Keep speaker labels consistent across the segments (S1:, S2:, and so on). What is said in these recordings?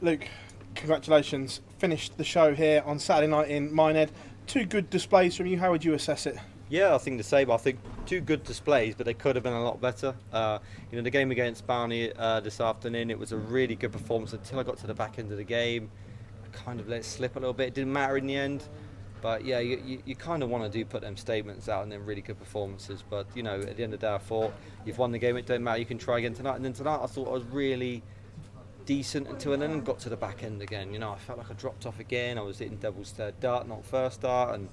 S1: Luke, congratulations. Finished the show here on Saturday night in Minehead. Two good displays from you. How would you assess it?
S2: Yeah, I think the same. I think two good displays, but they could have been a lot better. The game against Barney this afternoon, it was a really good performance until I got to the back end of the game. I kind of let it slip a little bit. It didn't matter in the end. But yeah, you kind of want to put them statements out and then really good performances. But, at the end of the day, I thought you've won the game, it don't matter, you can try again tonight. And then tonight I thought I was really decent until then got to the back end again. I felt like I dropped off again. I was hitting double third dart, not first dart, and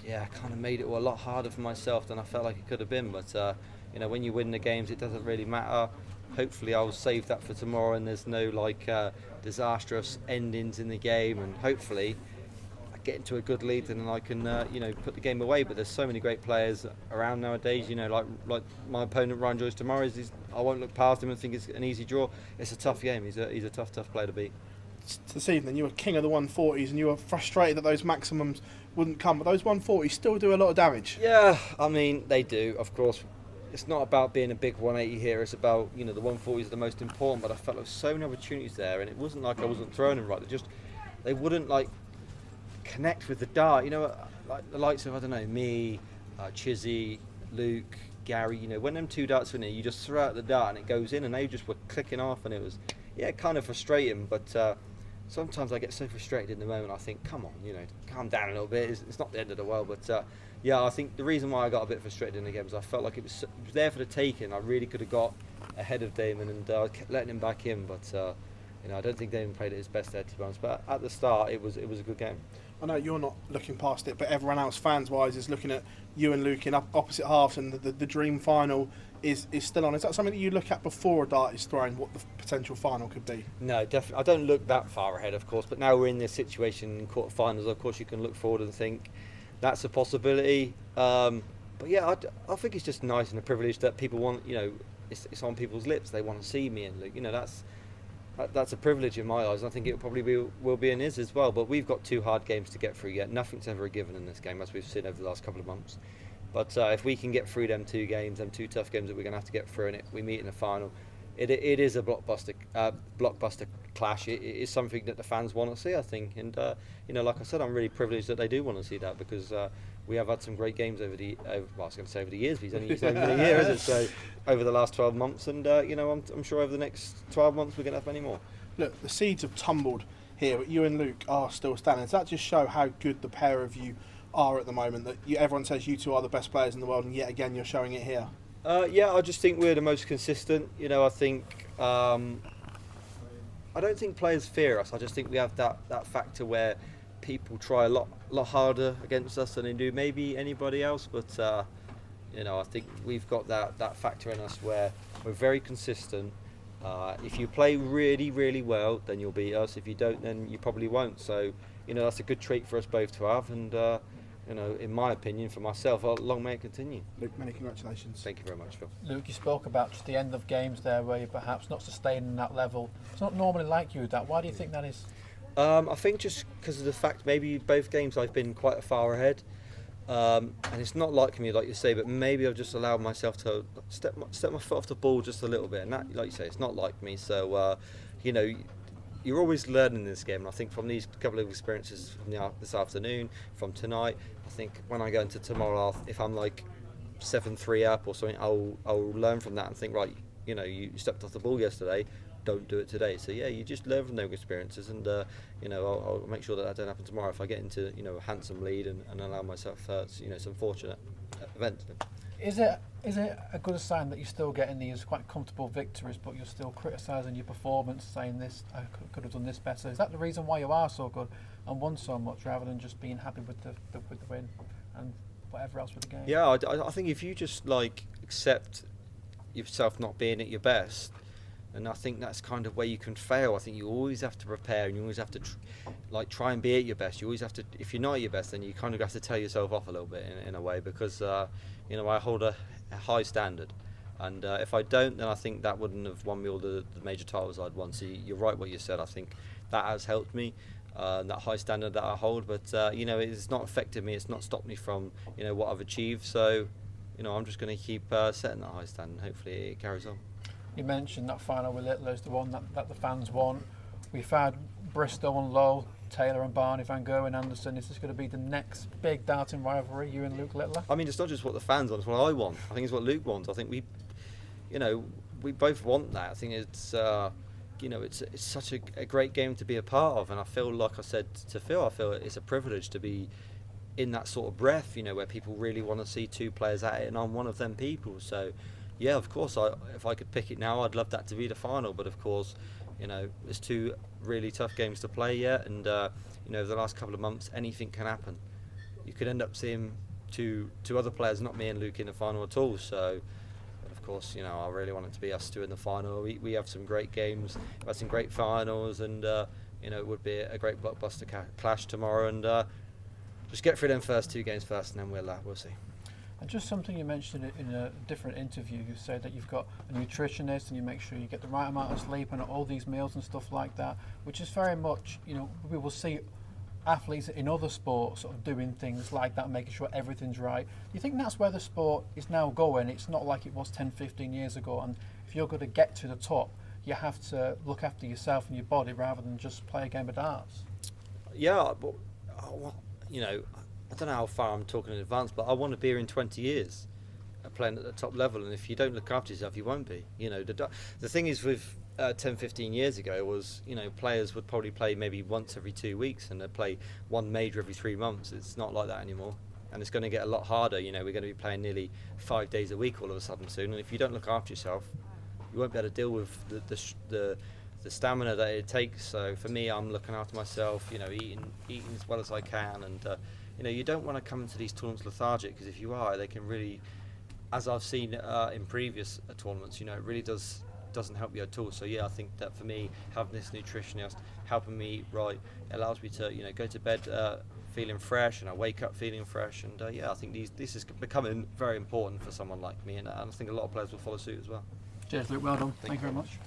S2: I kind of made it a lot harder for myself than I felt like it could have been. But when you win the games, it doesn't really matter. Hopefully I'll save that for tomorrow and there's no disastrous endings in the game, and hopefully I get into a good lead and then I can put the game away. But there's so many great players around nowadays, like my opponent Ryan Joyce tomorrow. I won't look past him and think it's an easy draw. It's a tough game. He's a tough player to beat.
S1: This evening you were king of the 140s and you were frustrated that those maximums wouldn't come, but those 140s still do a lot of damage.
S2: Yeah, I mean they do, of course. It's not about being a big 180 here, it's about, the 140s are the most important, but I felt there were so many opportunities there, and it wasn't like I wasn't throwing them right. They wouldn't connect with the dart, like the likes of, I don't know, me, Chizzy, Luke, Gary, when them two darts were in there, you just throw out the dart and it goes in, and they just were clicking off, and it was, kind of frustrating, but sometimes I get so frustrated in the moment, I think, come on, calm down a little bit, it's not the end of the world, but I think the reason why I got a bit frustrated in the game is I felt like it was there for the taking. I really could have got ahead of Damon and kept letting him back in, but I don't think Damon played at his best there, to be honest, but at the start it was a good game.
S1: I know you're not looking past it, but everyone else, fans-wise, is looking at you and Luke in opposite halves, and the dream final is still on. Is that something that you look at before a dart is thrown, what the potential final could be?
S2: No, definitely. I don't look that far ahead, of course, but now we're in this situation in quarterfinals, of course you can look forward and think that's a possibility. But yeah, I think it's just nice and a privilege that people want, it's on people's lips. They want to see me and Luke. That's a privilege in my eyes. I think it probably will be in his as well. But we've got two hard games to get through yet. Nothing's ever a given in this game, as we've seen over the last couple of months. But if we can get through them two games, them two tough games that we're going to have to get through, and we meet in the final, it is a blockbuster clash. It is something that the fans want to see, I think. And like I said, I'm really privileged that they do want to see that, because we have had some great games over the years, but he's only over the year, is it? So over the last 12 months, and I'm sure over the next 12 months we're going to have many more.
S1: Look, the seeds have tumbled here, but you and Luke are still standing. Does that just show how good the pair of you are at the moment? That everyone says you two are the best players in the world, and yet again you're showing it here. I just think we're the most consistent. I think I don't think players fear us. I just think we have that factor where people try a lot harder against us than they do maybe anybody else. But I think we've got that factor in us where we're very consistent. If you play really, really well, then you'll beat us. If you don't, then you probably won't. So that's a good trait for us both to have. And in my opinion, for myself, long may it continue. Luke, many congratulations.
S2: Thank you very much, Phil.
S3: Luke, you spoke about just the end of games there where you're perhaps not sustaining that level. It's not normally like you, that. Why do you think that is?
S2: I think just because of the fact maybe both games I've been quite far ahead. And it's not like me, like you say, but maybe I've just allowed myself to step my foot off the ball just a little bit. And that, like you say, it's not like me. So, you're always learning this game, and I think from these couple of experiences from this afternoon, from tonight, I think when I go into tomorrow, if I'm 7-3 up or something, I'll learn from that and think, right, you stepped off the ball yesterday, don't do it today. So yeah, you just learn from those experiences, and I'll make sure that don't happen tomorrow if I get into a handsome lead and allow myself some fortunate events.
S3: Is it a good sign that you're still getting these quite comfortable victories, but you're still criticising your performance, saying this, I could have done this better? Is that the reason why you are so good and won so much, rather than just being happy with the win and whatever else with the game?
S2: Yeah, I think if you just accept yourself not being at your best, and I think that's kind of where you can fail. I think you always have to prepare, and you always have to try and be at your best. You always have to, if you're not at your best, then you kind of have to tell yourself off a little bit in a way, because I hold a high standard, and if I don't, then I think that wouldn't have won me all the major titles I'd won. So you're right what you said. I think that has helped me, that high standard that I hold, but it's not affected me. It's not stopped me from what I've achieved. So I'm just going to keep setting that high standard, and hopefully it carries on.
S3: You mentioned that final with Littler is the one that the fans want. We've had Bristow on low, Taylor and Barney, Van Gogh and Anderson. Is this going to be the next big darting rivalry, you and Luke Littler?
S2: I mean, it's not just what the fans want, it's what I want. I think it's what Luke wants. I think we both want that. I think it's it's such a great game to be a part of, and I feel, like I said to Phil, I feel it's a privilege to be in that sort of breath, where people really want to see two players at it, and I'm one of them people. So yeah, of course, if I could pick it now, I'd love that to be the final, but of course, there's two really tough games to play yet, and over the last couple of months, anything can happen. You could end up seeing two other players, not me and Luke, in the final at all. So of course, I really want it to be us two in the final. We have some great games, we've had some great finals, and it would be a great blockbuster clash tomorrow, and just get through them first two games first, and then we'll see.
S3: And just something you mentioned in a different interview, you said that you've got a nutritionist and you make sure you get the right amount of sleep and all these meals and stuff like that, which is very much, we will see athletes in other sports sort of doing things like that, making sure everything's right. Do you think that's where the sport is now going? It's not like it was 10, 15 years ago, and if you're going to get to the top, you have to look after yourself and your body rather than just play a game of darts.
S2: Yeah, but I don't know how far I'm talking in advance, but I want to be here in 20 years, playing at the top level. And if you don't look after yourself, you won't be. The thing is with 10, 15 years ago was, players would probably play maybe once every 2 weeks, and they'd play one major every 3 months. It's not like that anymore, and it's going to get a lot harder. We're going to be playing nearly 5 days a week all of a sudden soon. And if you don't look after yourself, you won't be able to deal with the stamina that it takes. So for me, I'm looking after myself. Eating as well as I can, and you don't want to come into these tournaments lethargic, because if you are, they can really, as I've seen in previous tournaments, it really doesn't help you at all. So yeah, I think that for me, having this nutritionist helping me eat right, it allows me to go to bed feeling fresh, and I wake up feeling fresh. And I think this is becoming very important for someone like me, and I think a lot of players will follow suit as well.
S3: Cheers, Luke. Well done. Thank you very much.